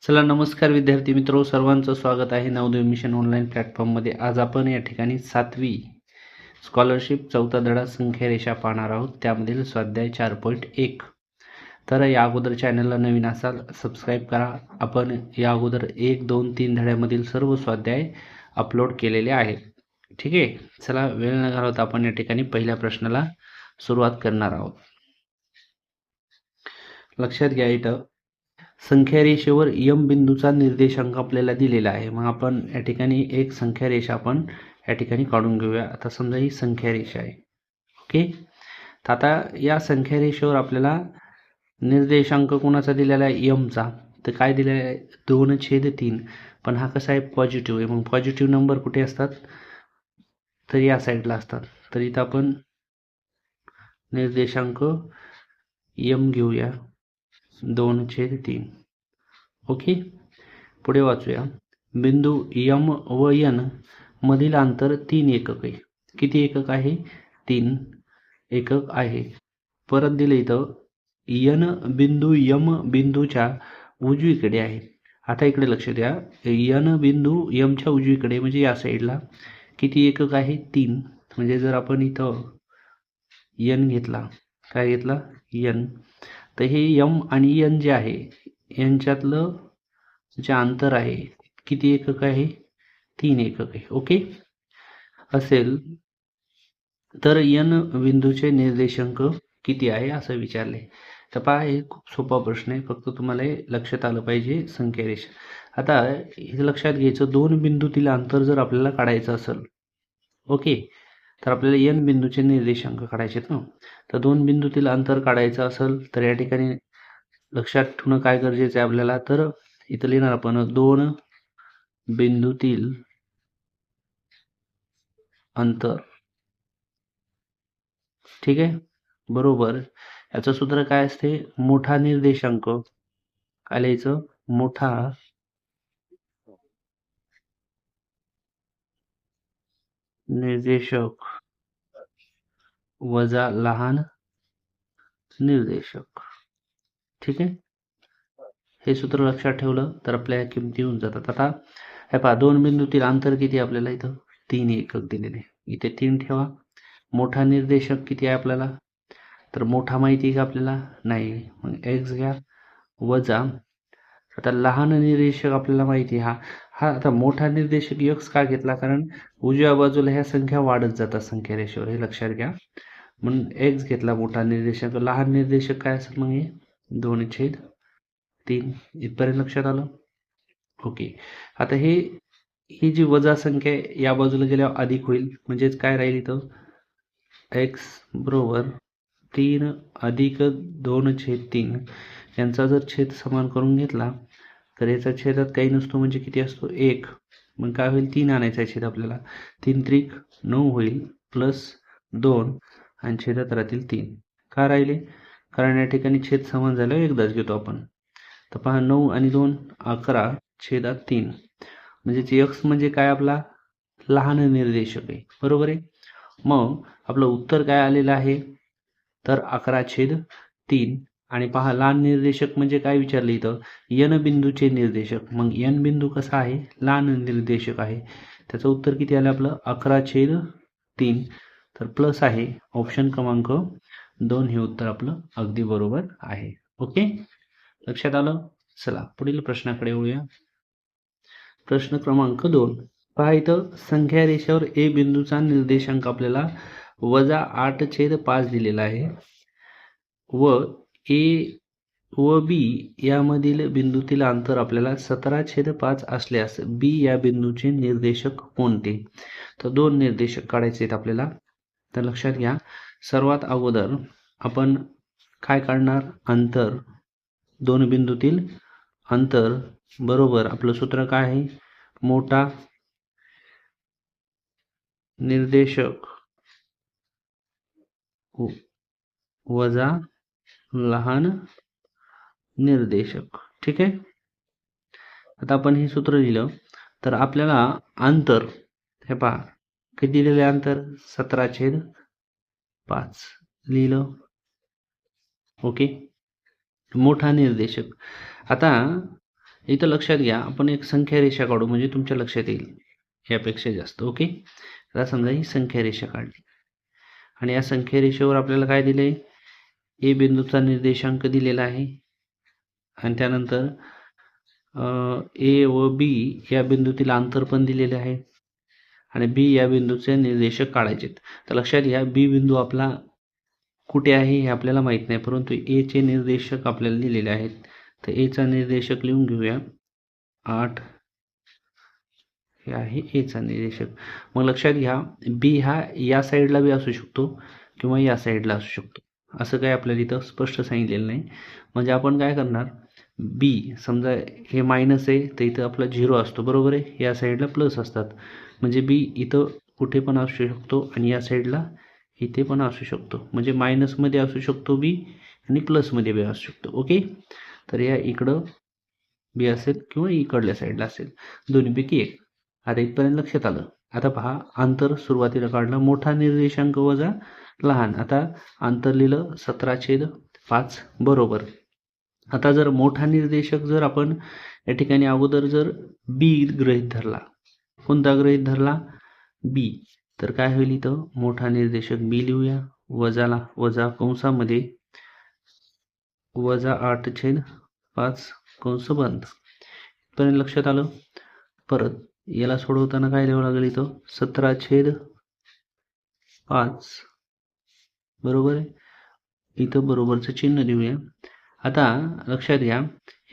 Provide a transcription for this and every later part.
चला नमस्कार विद्यार्थी मित्रो, सर्वांचं स्वागत आहे नवोदय मिशन ऑनलाईन प्लॅटफॉर्ममध्ये. आज आपण या ठिकाणी 7वी स्कॉलरशिप चौथा धडा संख्या रेषा पाहणार आहोत, त्यामधील स्वाध्याय 4.1. तर या अगोदर चॅनलला नवीन असाल सबस्क्राईब करा. आपण या अगोदर 1, 2, 3 धड्यामधील सर्व स्वाध्याय अपलोड केलेले आहेत. ठीक आहे, चला वेळ न घालवता आपण या ठिकाणी पहिल्या प्रश्नाला सुरुवात करणार आहोत. लक्षात घ्या, इथं संख्या रेषेवर यम बिंदूचा निर्देशांक आपल्याला दिलेला आहे. मग आपण या ठिकाणी एक संख्या रेषा आपण या ठिकाणी काढून घेऊया. आता समजा ही संख्या रेषा आहे. ओके, तर आता या संख्या रेषेवर आपल्याला निर्देशांक कोणाचा दिलेला आहे? यमचा. तर काय दिलेला आहे? 2/3. पण हा कसा आहे? पॉझिटिव्ह आहे. मग पॉझिटिव्ह नंबर कुठे असतात? तर या साईडला असतात. तर इथं आपण निर्देशांक यम घेऊया, 2/3. ओके, पुढे वाचूया. बिंदू यम व यन मधील अंतर 3 एकक आहे. किती एकक आहे? 3 एकक आहे. परत दिले इथं यन बिंदू यम बिंदूच्या उजवीकडे आहे. आता इकडे लक्ष द्या, यन बिंदू यमच्या उजवीकडे म्हणजे या साईडला किती एकक आहे? 3. म्हणजे जर आपण इथं यन घेतला, काय घेतला? यन, तर हे यम आणि यन जे आहे यांच्यातलं जे अंतर आहे किती एकक आहे? 3 एकक आहे. ओके, असेल तर यन बिंदूचे निर्देशांक किती आहे असं विचारले. तर पहा, हे खूप सोपा प्रश्न आहे, फक्त तुम्हाला हे लक्षात आलं पाहिजे. संख्या रेषा, आता हे लक्षात घ्यायचं, 2 बिंदूतील अंतर जर आपल्याला काढायचं असेल, ओके, तर आपल्याला यन बिंदूचे निर्देशांक काढायचे आहेत ना. तर 2 बिंदूतील अंतर काढायचं असेल तर या ठिकाणी लक्षात ठेवणं काय गरजेचं आहे आपल्याला? तर इथं लिहिणार आपण 2 बिंदूतील अंतर. ठीक आहे, बरोबर. याचं सूत्र काय असते? मोठा निर्देशांक. काय लिहायचं? मोठा निर्देशक वजा लहान निर्देशक. ठीक आहे, हे सूत्र लक्षात ठेवलं तर आपल्या किमती होऊन जातात. आता हे पहा, 2 बिंदूतील अंतर किती आपल्याला? इथं 3 एकक दिलेले, इथे 3 ठेवा. मोठा निर्देशक किती आहे आपल्याला? तर मोठा माहिती आहे का आपल्याला? नाही. मग एक्स घ्या, वजा, आता लहान निर्देशक आपल्याला माहिती आहे, हा आता मोठा निर्देशक एक्स का घेतला? कारण उजव्या बाजूला ह्या संख्या वाढत जातात संख्या रेषेवर, हे लक्षात घ्या. म्हणून एक्स घेतला मोठा निर्देशक. लहान निर्देशक काय असेल? मग हे 2/3. इथपर्यंत लक्षात आलं? ओके, आता ही जी वजा संख्या आहे या बाजूला गेल्यावर अधिक होईल, म्हणजेच काय राहील इथं? एक्स बरोबर 3 अधिक 2/3. यांचा जर छेद समान करून घेतला तर याचा छेदात काही नसतो, म्हणजे किती असतो? 1. मग काय होईल? 3 आणायचा छेद आपल्याला. 3 त्रिक 9 होईल, प्लस 2 आणि छेदात राहतील 3. का राहिले? कारण या ठिकाणी छेद समान झाल्यावर एकदाच घेतो आपण. तर पहा, 9 आणि 2 11 छेदात 3. म्हणजे एक्स म्हणजे काय? आपला लहान निर्देशक आहे, बरोबर आहे. मग आपलं उत्तर काय आलेलं आहे? तर 11/3. आणि पहा, लहान निर्देशक म्हणजे काय विचारलं इथं? यन बिंदूचे निर्देशक. मग यन बिंदू कसा आहे? लहान निर्देशक आहे. त्याचं उत्तर किती आलं आपलं? 11/3. तर प्लस आहे, ऑप्शन क्रमांक 2 हे उत्तर आपलं अगदी बरोबर आहे. ओके, लक्षात आलं? चला पुढील प्रश्नाकडे वळूया. प्रश्न क्रमांक 2. पहा, इथं संख्या रेषेवर ए बिंदूचा निर्देशांक आपल्याला -8/5 दिलेला आहे व ए व बी यामधील बिंदूतील अंतर आपल्याला 17/5 असल्यास बी या बिंदूचे निर्देशक कोणते? तर 2 निर्देशक काढायचे आहेत आपल्याला. तर लक्षात घ्या, सर्वात अगोदर आपण काय काढणार? अंतर, 2 बिंदूतील अंतर बरोबर आपलं सूत्र काय आहे? मोठा निर्देशक वजा लहान निर्देशक. ठीक आहे, आता आपण हे सूत्र लिहिलं तर आपल्याला अंतर, हे पहा किती दिलेले अंतर? 17/5 लिहिलं. ओके, मोठा निर्देशक. आता इथं लक्षात घ्या, आपण एक संख्या रेषा काढू म्हणजे तुमच्या लक्षात येईल यापेक्षा जास्त. ओके, आता समजा ही संख्या रेषा काढली आणि या संख्या रेषेवर आपल्याला काय दिले, ए बिंदूचा निर्देशांक दिलेला आहे आणि त्यानंतर ए व बी या बिंदूतील अंतर पण दिलेले आहे आणि बी या बिंदूचे निर्देशक काढायचे. तर लक्षात घ्या, बी बिंदू आपला कुठे आहे हे आपल्याला माहित नाही, परंतु ए चे निर्देशक आपल्याला दिलेले आहेत. तर ए चा निर्देशक लिहून घेऊया, 8 हे आहे ए चा निर्देशक. मग लक्षात घ्या, बी हा या साईडला बी असू शकतो किंवा या साईडला असू शकतो, असं काही आपल्याला इथं स्पष्ट सांगितलेलं नाही. म्हणजे आपण काय करणार, बी समजा हे मायनस आहे तर इथं आपला 0 असतो, बरोबर आहे, या साईडला प्लस असतात, म्हणजे बी इथं कुठे पण असू शकतो आणि या साईडला इथे पण असू शकतो, म्हणजे मायनसमध्ये असू शकतो बी आणि प्लसमध्ये बी असू शकतो. ओके, तर या इकडं बी असेल किंवा इकडल्या साईडला असेल, दोन्हीपैकी एक. आता इथपर्यंत लक्षात आलं. आता पहा, अंतर सुरुवातीला काढलं, मोठा निर्देशांक वजा लहान. आता अंतर लिहिलं 17/5 बरोबर. आता जर मोठा निर्देशक जर आपण या ठिकाणी अगोदर जर बी गृहीत धरला, कोणता गृहीत धरला, बी, तर काय होईल, इथं मोठा निर्देशक बी लिहूया, वजा कंसामध्ये -8/5 कंस बंद. इथपर्यंत लक्षात आलं. परत याला सोडवताना काय लिहावं लागेल, इथं 17/5 बरोबर आहे, इथं बरोबरचं चिन्ह देऊया. आता लक्षात घ्या,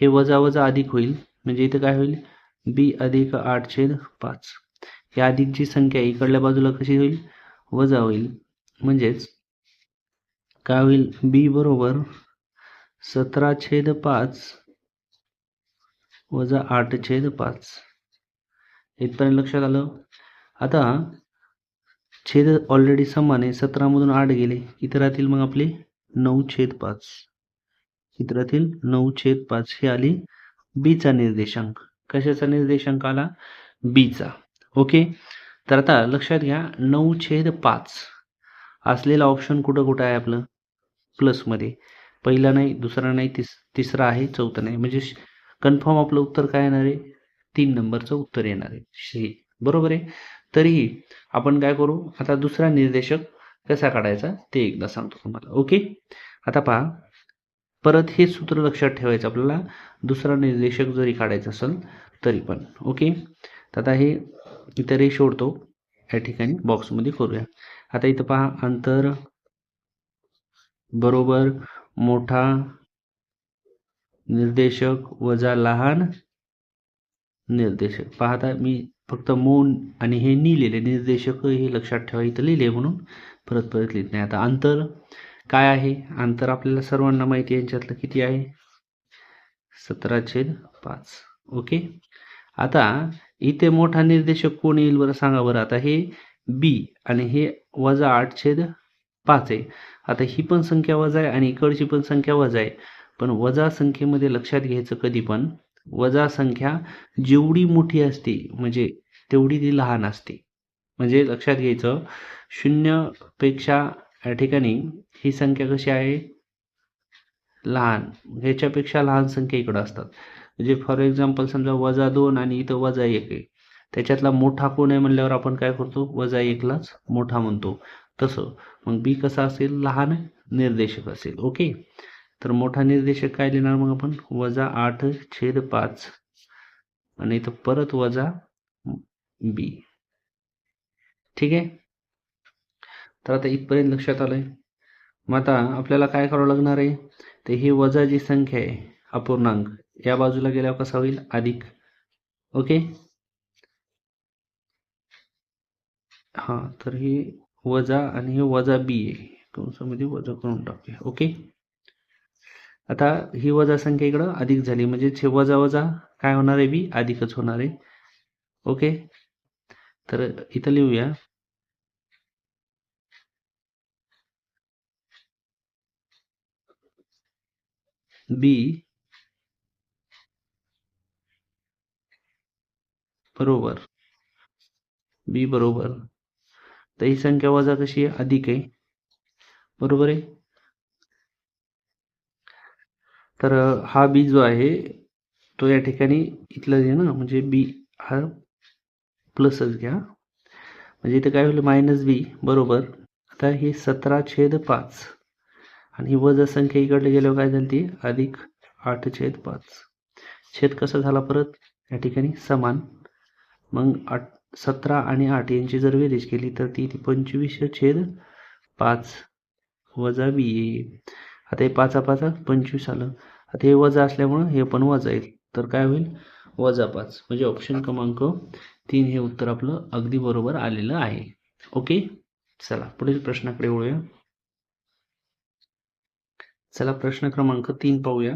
हे वजा वजा अधिक होईल, म्हणजे इथं काय होईल, बी अधिक 8/5. या अधिकची संख्या इकडल्या बाजूला कशी होईल, वजा होईल, म्हणजेच काय होईल, बी बरोबर 17/5 वजा 8/5. इथपर्यंत लक्षात आलं. आता छेद ऑलरेडी समान आहे, 17 मधून 8 गेले, इथं राहतील मग आपले 9/5. इथं राहतील 9/5. ही आली बीचा निर्देशांक. कशाचा निर्देशांक आला, बीचा. ओके, तर आता लक्षात घ्या, 9/5 असलेला ऑप्शन कुठं कुठं आहे आपलं, प्लसमध्ये. पहिला नाही, दुसरा नाही, तिसरा आहे, चौथा नाही, म्हणजे कन्फर्म आपलं उत्तर काय येणार आहे, 3 नंबरचं उत्तर येणार आहे, सी, बरोबर आहे. तरीही आपण काय करू, आता दुसरा निर्देशक कसा काढायचा ते एकदा सांगतो तुम्हाला. ओके, आता पहा, परत हे सूत्र लक्षात ठेवायचं आपल्याला, दुसरा निर्देशक जरी काढायचा असेल तरी पण. ओके, तर आता हे इथं रेष ओढतो, या ठिकाणी बॉक्समध्ये करूया. आता इथं पहा, अंतर बरोबर मोठा निर्देशक वजा लहान निर्देशक. पाहता मी फक्त मौन आणि हे लिहिलेले निर्देशक हे लक्षात ठेवा, इथं लिहिले म्हणून परत लिहित नाही. आता अंतर काय आहे, अंतर आपल्याला सर्वांना माहिती आहे, यांच्यातलं किती आहे, 17/5. ओके, आता इथे मोठा निर्देशक कोण येईल बरं, सांगा बरं. आता हे बी आणि हे वजा 8/5 आहे. आता ही पण संख्या वजा आहे आणि इकडची पण संख्या वजा आहे, पण वजा संख्येमध्ये लक्षात घ्यायचं, कधी पण वजा संख्या जेवढी मोठी असते म्हणजे तेवढी ती लहान असते. म्हणजे लक्षात घ्यायचं, 0पेक्षा या ठिकाणी ही संख्या कशी आहे, लहान, ह्याच्यापेक्षा लहान संख्या इकडं असतात. म्हणजे फॉर एक्झाम्पल समजा -2 आणि इथं -1 आहे, त्याच्यातला मोठा कोण आहे म्हणल्यावर आपण काय करतो, -1लाच मोठा म्हणतो. तसं मग बी कसा असेल, लहान निर्देशक असेल. ओके, तर मोठा निर्देशक काय लिहिणार मग आपण, -8/5 आणि इथं परत वजा बी. ठीक आहे, तर आता इथपर्यंत लक्षात आलंय. मग आता आपल्याला काय करावं लागणार आहे, तर ही वजा जी संख्या आहे अपूर्णांक, या बाजूला गेल्यावर कसा होईल, अधिक. ओके, हां, तर ही वजा आणि हे वजा बी आहे, कंसामध्ये वजा करून टाकूया. ओके, आता ही वजा संख्या इकडं अधिक झाली, म्हणजे वजा वजा काय होणार आहे, बी अधिकच होणार आहे. ओके, तर इथं लिहूया, बी बरोबर, बी बरोबर, तर ही संख्या वजा कशी आहे, अधिक आहे, बरोबर आहे. तर हा बी जो आहे तो या ठिकाणी इथलं जे ना म्हणजे बी हा प्लसच घ्या, म्हणजे इथे काय होईल -b बरोबर. आता ही 17/5 आणि ही वजा संख्या इकडे गेल्यावर काय झाली ती अधिक 8/5. छेद कसा झाला परत या ठिकाणी समान. मग 17 आणि 8 यांची जर बेरीज केली तर ती 25/5 वजा बी. आता हे 5 5 25 आलं. आता हे वजा असल्यामुळं हे पण वजा येईल, तर काय होईल -5. म्हणजे ऑप्शन क्रमांक 3 हे उत्तर आपलं अगदी बरोबर आलेलं आहे. ओके, चला पुढील प्रश्नाकडे वळूया. चला प्रश्न क्रमांक 3 पाहूया.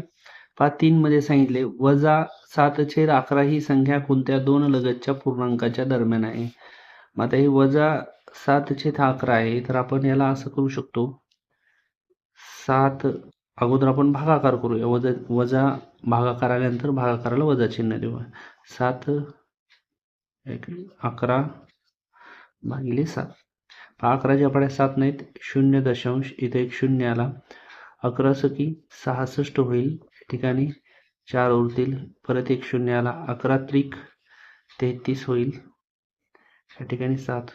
3 मध्ये सांगितले -7/11 ही संख्या कोणत्या दोन लगतच्या पूर्णांकाच्या दरम्यान आहे. मग आता हे -7/11 आहे, तर आपण याला असं करू शकतो, 7 अगोदर आपण भागाकार करूया, वजा भागाकार आल्यानंतर भागाकाराला वजा चिन्ह देऊ. 7/11/7. 11च्या पाड्या 7 नाहीत, 0 इथे एक 0 आला. 11 × 66 होईल, ठिकाणी 4 उरतील, परत एक 0 आला. 11 × 33 होईल, या ठिकाणी 7.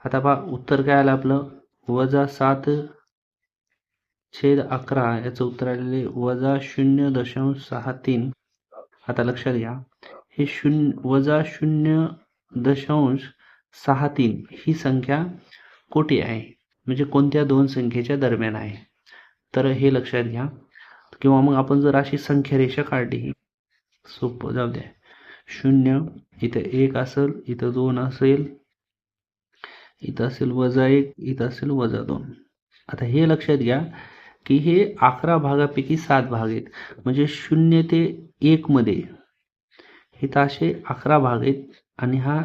आता पहा उत्तर काय आलं आपलं -7/11 याचं उत्तर आलेले -0.63. आता लक्षात घ्या, हे -0.63 ही संख्या कोटी आहे, म्हणजे कोणत्या दोन संख्येच्या दरम्यान आहे, तर हे लक्षात घ्या. किंवा मग आपण जर अशी संख्या रेषा काढली, सोपं जाऊ द्या, 0 इथं 1 असेल, इथं 2 असेल, इथं असेल -1, इथं असेल -2. आता हे लक्षात घ्या की हे 11 भागापैकी 7 भाग आहेत, म्हणजे 0 ते 1 मध्ये इथं असे 11 भाग आहेत, आणि हा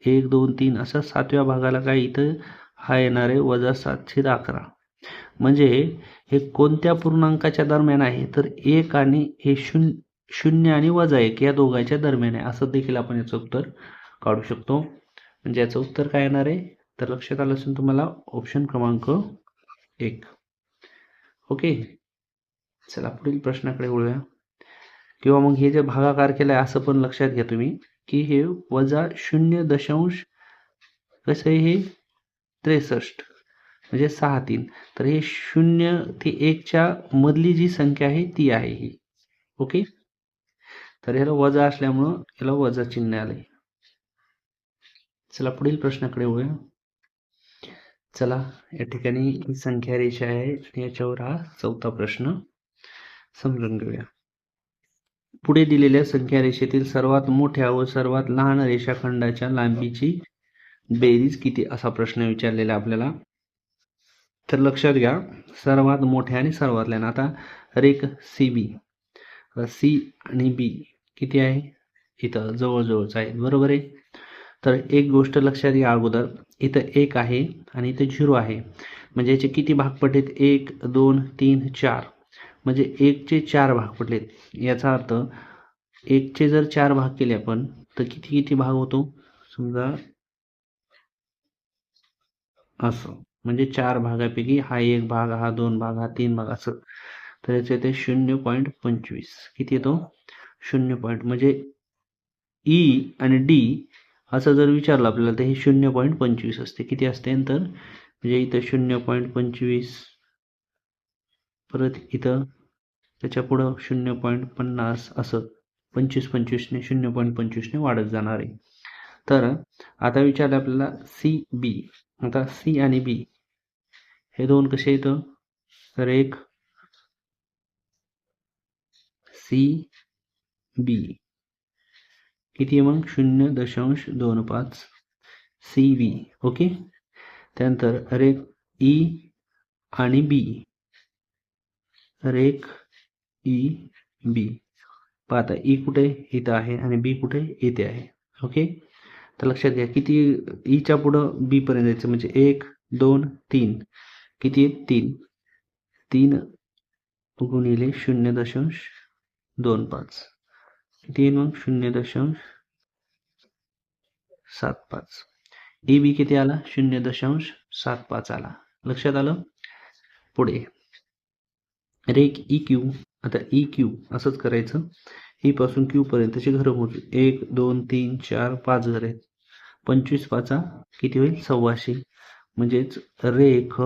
1 2 3 असा 7व्या भागाला काय इथं हा येणार आहे -7/11. म्हणजे हे कोणत्या पूर्णांकाच्या दरम्यान आहे, तर 1 आणि हे 0 आणि -1 या दोघांच्या दरम्यान आहे, असं देखील आपण याचं उत्तर काढू शकतो. म्हणजे याचं उत्तर काय येणार आहे, तर लक्षात आलं असेल तुम्हाला, ऑप्शन क्रमांक 1. ओके, चला पुढील प्रश्नाकडे वळूया. किंवा मग हे जे भागाकार केलाय असं पण लक्षात घ्या तुम्ही की हे -0. कसं आहे हे 63 म्हणजे 6/3, तर हे 0 ते 1च्या मधली जी संख्या आहे ती आहे ही. ओके, तर ह्याला वजा असल्यामुळं याला वजा चिन्ह आलंय. चला पुढील प्रश्नाकडे वळूया. चला या ठिकाणी ही संख्या रेषा आहे आणि याच्यावर हा 4था प्रश्न समजून घेऊया. पुढे दिलेल्या संख्या रेषेतील सर्वात मोठ्या व सर्वात लहान रेषाखंडाच्या लांबीची बेरीज किती, असा प्रश्न विचारलेला आपल्याला. तर लक्षात घ्या, सर्वात मोठ्या आणि सर्वात लहान. आता रेख CB, C आणि B किती आहे, इथं जवळजवळच आहे, बरोबर आहे. तर एक गोष्ट लक्षात घ्या अगोदर, इथं 1 आहे आणि इथं 0 आहे, म्हणजे याचे किती भाग पडलेत, 1 2 3 4, म्हणजे 1चे 4 भाग पडलेत. याचा अर्थ 1चे जर 4 भाग केले आपण तर किती भाग होतो, समजा असं, म्हणजे 4 भागापैकी हा 1 भाग, हा 2 भाग, हा 3 भाग, असं. तर याचे येते 0.25. किती येतो 0. म्हणजे E आणि D असं जर विचारलं आपल्याला तर हे 0.25 असते. किती असते तर, म्हणजे इथं 0.25, परत इथं त्याच्या पुढं 0.50, असं 25-25ने 0.25ने वाढत जाणार आहे. तर आता विचारलं आपल्याला CB. आता C आणि B हे दोन कसे येतं, तर एक CB किती आहे मग 0.25 CB. ओके, त्यानंतर रेख E आणि B, रेख EB. पाहता E कुठे इथं आहे आणि B कुठे इथे आहे. ओके, तर लक्षात घ्या किती ईच्या पुढं B पर्यंत जायचं, म्हणजे 1 2 3, किती आहे 3, 3 गुणिले 0.25, किती मग 0.75. EB किती आला 0.75 आला. लक्षात आलं. पुढे रेख EQ. आता EQ असंच करायचं, ई पासून क्यू पर्यंतची घरं मोजू. 1 2 3 4 5 घर आहेत. 25 पाचा किती होईल 125. म्हणजेच रेख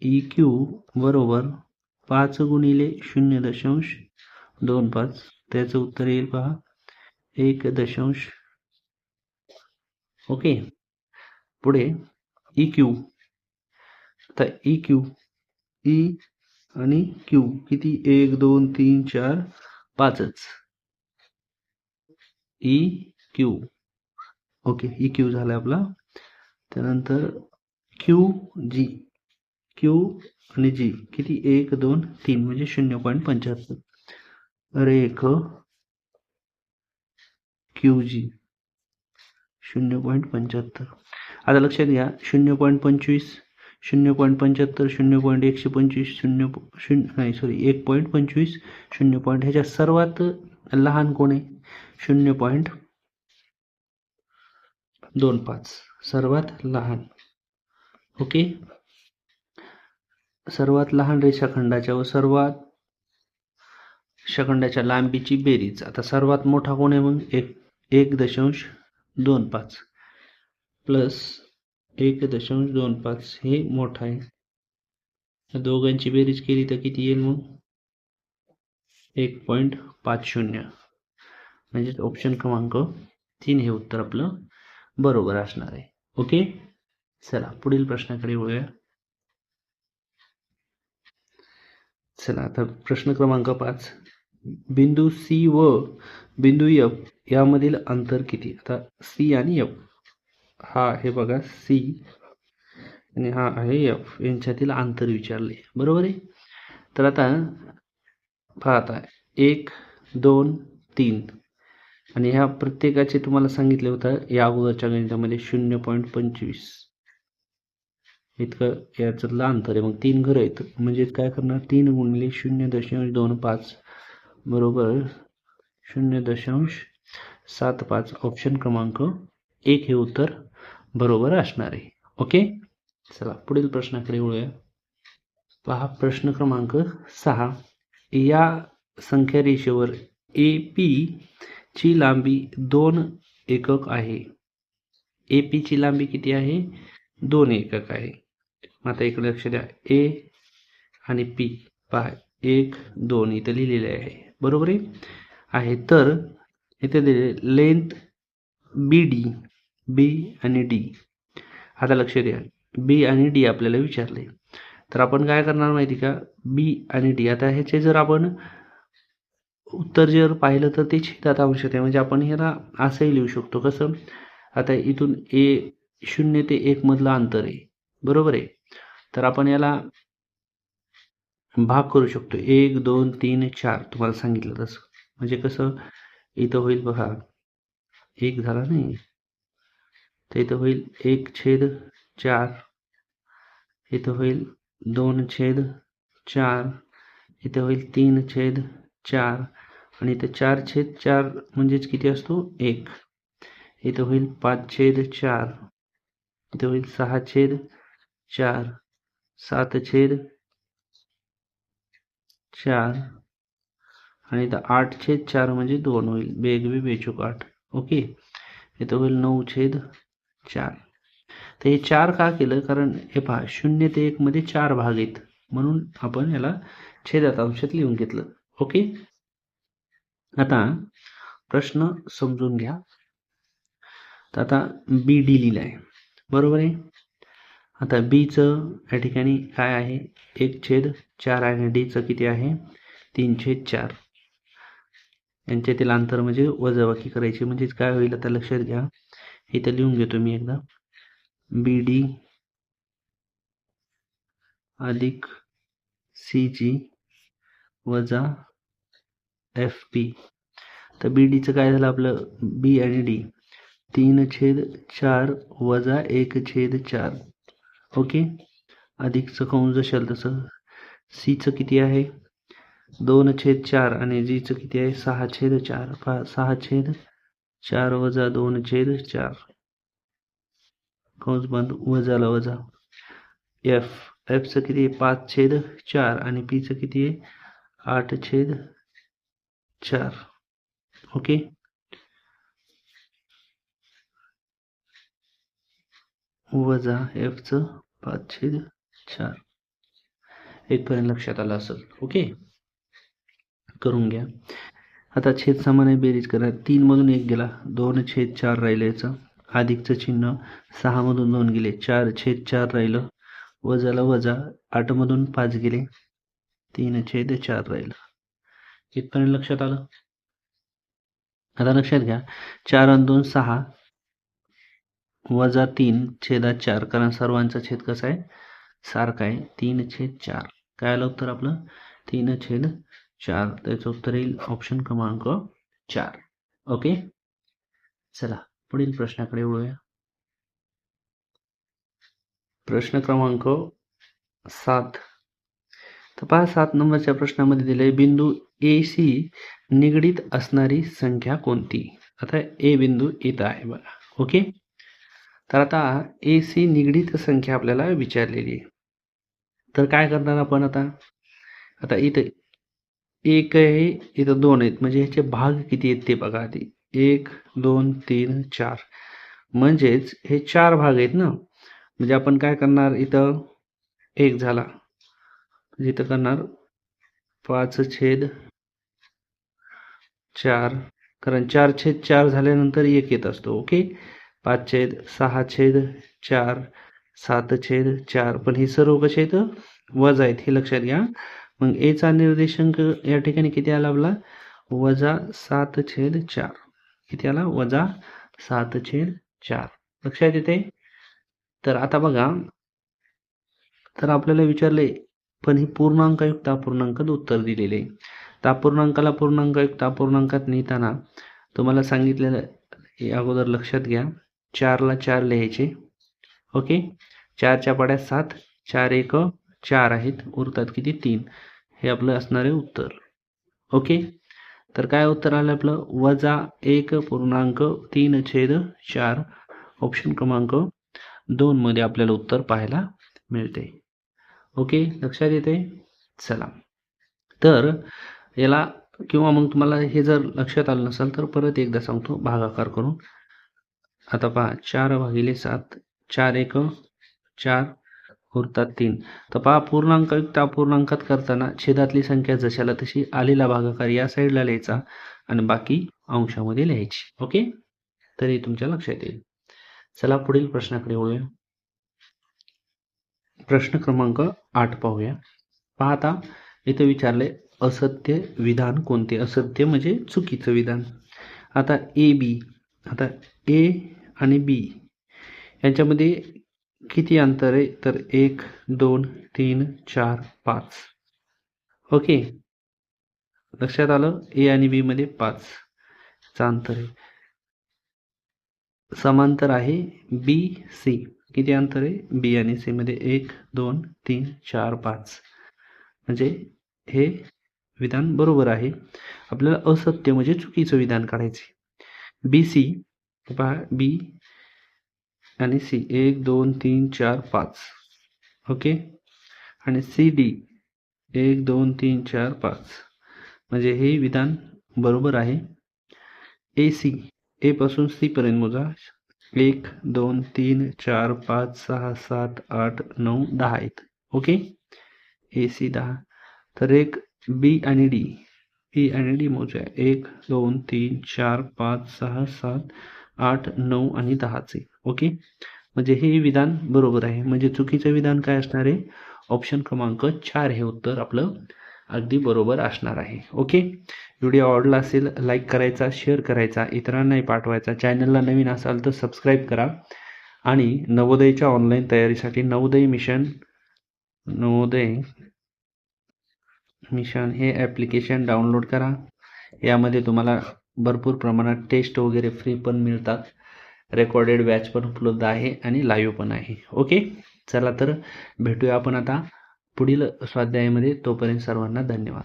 ई क्यू बरोबर 5 गुणिले 0.25. त्याचं उत्तर येईल पहा 1. ओके. पुढे ई क्यू. आता ई क्यू ई आणि क्यू किती 1 2 3 4 5च. E Q. Okay, E Q झाला आपला. त्यानंतर क्यू जी. क्यू आणि जी किती 1 2 3 म्हणजे 0.75. रेख क्यू जी 0.75. आता लक्षात घ्या 0.25 0.75 0.125 1.25 0. ह्याच्या सर्वात लहान कोण आहे 0.25 सर्वात लहान. ओके. सर्वात लहान रेषाखंडाच्या व सर्वात रेषाखंडाच्या लांबीची बेरीज. आता सर्वात मोठा कोण आहे मग 1.25 प्लस 1.25 हे मोठा आहे. या दोघांची बेरीज केली तर किती येईल मग 1.50. म्हणजे ऑप्शन क्रमांक 3 हे उत्तर आपलं बरोबर असणार आहे. ओके. चला पुढील प्रश्नाकडे वळूया. चला आता प्रश्न क्रमांक 5. बिंदू सी व बिंदू एफ यामधील अंतर किती. आता सी आणि एफ हा हे बघा सी आणि हा आहे एफ यांच्यातील अंतर विचारले बरोबर आहे. तर आता पहा आता 1 2 3 आणि ह्या प्रत्येकाचे तुम्हाला सांगितले होतं या अगोदरच्या गणितामध्ये 0.25 इतकं याच्यातलं अंतर आहे. मग 3 घरं आहेत म्हणजे काय करणार 3 गुणिले 0.25 बरोबर 0.75. ऑप्शन क्रमांक 1 हे उत्तर बरोबर असणार आहे. ओके. चला पुढील प्रश्नाकडे वळूया. पहा प्रश्न क्रमांक 6. या संख्या रेषेवर ए पी ची लांबी 2 एकक आहे. ए पी ची लांबी किती आहे 2 एकक आहे. आता इकडे लक्ष द्या ए आणि पी पहा 1 2 इथं लिहिलेले आहे बरोबर आहे. तर इथे दिले लेंथ बी डी बी आणि डी. आता लक्ष द्या बी आणि डी आपल्याला विचारले तर आपण काय करणार माहिती का बी आणि डी. आता ह्याचे जर आपण उत्तर जर पाहिलं तर ते छेदात अंशात आहे म्हणजे आपण ह्याला असंही लिहू शकतो. कसं आता इथून ए 0 ते 1 मधलं अंतर आहे बरोबर आहे. तर आपण याला भाग करू शकतो 1 2 3 4 तुम्हाला सांगितलं तसं. म्हणजे कसं इथं होईल बघा 1 झाला नाही तर इथं होईल 1/4 इथं होईल 2/4 इथं होईल 3/4 आणि इथं 4/4 म्हणजेच किती असतो 1. इथं होईल 5/4 इथं होईल 6/4 7/4 आणि इथं 8/4 म्हणजे 2 होईल बेगबी बेचूक 8. ओके. इथं होईल 9/4. तर हे 4 का केलं कारण हे पहा 0 ते 1 मध्ये 4 भाग आहेत म्हणून आपण याला छेदात अंशात लिहून घेतलं. ओके. आता प्रश्न समजून घ्या. तर आता बी डी लिहिलं आहे बरोबर आहे. आता बीचं या ठिकाणी काय आहे 1/4 आणि डीचं किती आहे 3/4. यांच्यातील अंतर म्हणजे वजाबाकी करायची म्हणजेच काय होईल आता लक्षात घ्या इथं लिहून घेतो मी एकदा बी डी अधिक सी जी वजा एफ पी. तर बी डीचं काय झालं आपलं बी आणि डी 3/4 वजा 1/4. ओके. अधिकचं कंस असेल तसं सीचं किती आहे 2/4 आणि जीचं किती आहे 6/4. 6/4 वजा 2/4 कंस बंद वजाला वजा एफचं किती आहे 5/4 आणि पीचं किती आहे 8/4. 4. ओके. वजा Fचं 5/4. इथपर्यंत लक्षात आलं असेल. ओके, करून घ्या. आता छेद समान आहे, बेरीज करा. 3 मधून 1 गेला, 2/4 राहिलं. याचं अधिकचं चिन्ह. 6 मधून 2 गेले, 4/4 राहिलं. वजाला वजा, 8 मधून 5 गेले, 3/4 राहिलं. इथपर्यंत लक्षात आलं. आता लक्षात घ्या, 4 आणि 2 6, वजा 3/4, कारण सर्वांचा छेद कसा आहे, सारखा आहे. 3/4 काय आलं उत्तर आपलं, 3/4. त्याचं उत्तर येईल ऑप्शन क्रमांक 4. ओके, चला पुढील प्रश्नाकडे वळूया. प्रश्न क्रमांक 7. तर पहा, 7 नंबरच्या प्रश्नामध्ये दिले, बिंदू ए सी निगडीत असणारी संख्या कोणती. आता ए बिंदू इथं आहे बघा. ओके, तर आता ए सी निगडीत संख्या आपल्याला विचारलेली आहे. तर काय करणार आपण आता इथं 1 आहे, इथं 2 आहेत, म्हणजे ह्याचे भाग किती आहेत ते बघा आधी. 1 2 3 4, म्हणजेच हे 4 भाग आहेत ना. म्हणजे आपण काय करणार, इथं 1 झाला, इथं करणार 5/4, कारण 4/4 झाल्यानंतर 1 येत असतो. ओके, 5/6/4, 7/4, पण हे सर्व कसे आहेत, वजा आहेत, हे लक्षात घ्या. मग ए चा निर्देशांक या ठिकाणी किती आला आपला, वजा 7/4. किती आला, वजा 7/4. लक्षात येते. तर आता बघा, तर आपल्याला विचारले, पण ही पूर्णांकयुक्त अपूर्णांकात उत्तर दिलेले. तर अपूर्णांकाला पूर्णांकयुक्त अपूर्णांकात नेताना तुम्हाला सांगितलेलं अगोदर लक्षात घ्या, 4ला 4 लिहायचे. ओके, 4च्या पाड्या 7, 4 1 4 आहेत, उरतात किती, 3. हे आपलं असणारे उत्तर. ओके, तर काय उत्तर आलं आपलं, वजा 1.3/4. ऑप्शन क्रमांक 2 मध्ये आपल्याला उत्तर पाहायला मिळते. ओके, लक्षात येते. चला, तर याला, किंवा मग तुम्हाला हे जर लक्षात आलं नसेल तर परत एकदा सांगतो भागाकार करून. आता पहा, 4/7, 4 1 4, उरतात 3. तर पहा, पूर्णांकयुक्त अपूर्णांकात करताना छेदातली संख्या जशाला तशी, आलेला भागाकार या साईडला लिहायचा आणि बाकी अंशामध्ये लिहायची. ओके, तरी तुमच्या लक्षात येईल. चला पुढील प्रश्नाकडे वळूया. प्रश्न क्रमांक 8 पाहूया. पाहता इथे विचारले, असत्य विधान कोणते. असत्य म्हणजे चुकीचं विधान. आता ए बी, आता ए आणि बी यांच्यामध्ये किती अंतर आहे, तर 1 2 3 4 5. ओके, लक्षात आलं. ए आणि बी मध्ये 5 चा अंतर आहे. समांतर आहे बी सी. किती अंतर आहे, बी आणि सी मध्ये 1 2 3 4 5. म्हणजे हे विधान बरोबर आहे. आपल्याला असत्य म्हणजे चुकीचं विधान काढायचे. बी सी, पहा, बी आणि सी 1 2 3 4 5. ओके, आणि सी डी 1 2 3 4 5. म्हणजे हे विधान बरोबर आहे. ए सी, ए पासून सी पर्यंत मोजा. 1 2 3 4 5 6 7 8 9 10 आहेत. ओके, ए सी 10. तर एक बी आणि डी, बी आणि डी मोजा. 1 2 3 4 5 6 7 8 9 आणि 10. ओके, म्हणजे हे विधान बरोबर आहे. म्हणजे चुकीचं विधान काय असणार आहे, ऑप्शन क्रमांक 4 हे उत्तर आपलं अगदी बरोबर असणार आहे. ओके, व्हिडिओ आवडला असेल लाईक करायचा, शेअर करायचा, इतरांनाही पाठवायचा. चॅनलला नवीन असाल तर सबस्क्राईब करा. आणि नवोदयच्या ऑनलाईन तयारीसाठी नवोदय मिशन हे ॲप्लिकेशन डाउनलोड करा. यामध्ये तुम्हाला भरपूर प्रमाणात टेस्ट वगैरे फ्री पण मिळतात. रेकॉर्डेड बॅच पण उपलब्ध आहे आणि लाईव्ह पण आहे. ओके, चला तर भेटूया आपण आता पुढील स्वाध्यायामध्ये. तोपर्यंत सर्वांना धन्यवाद.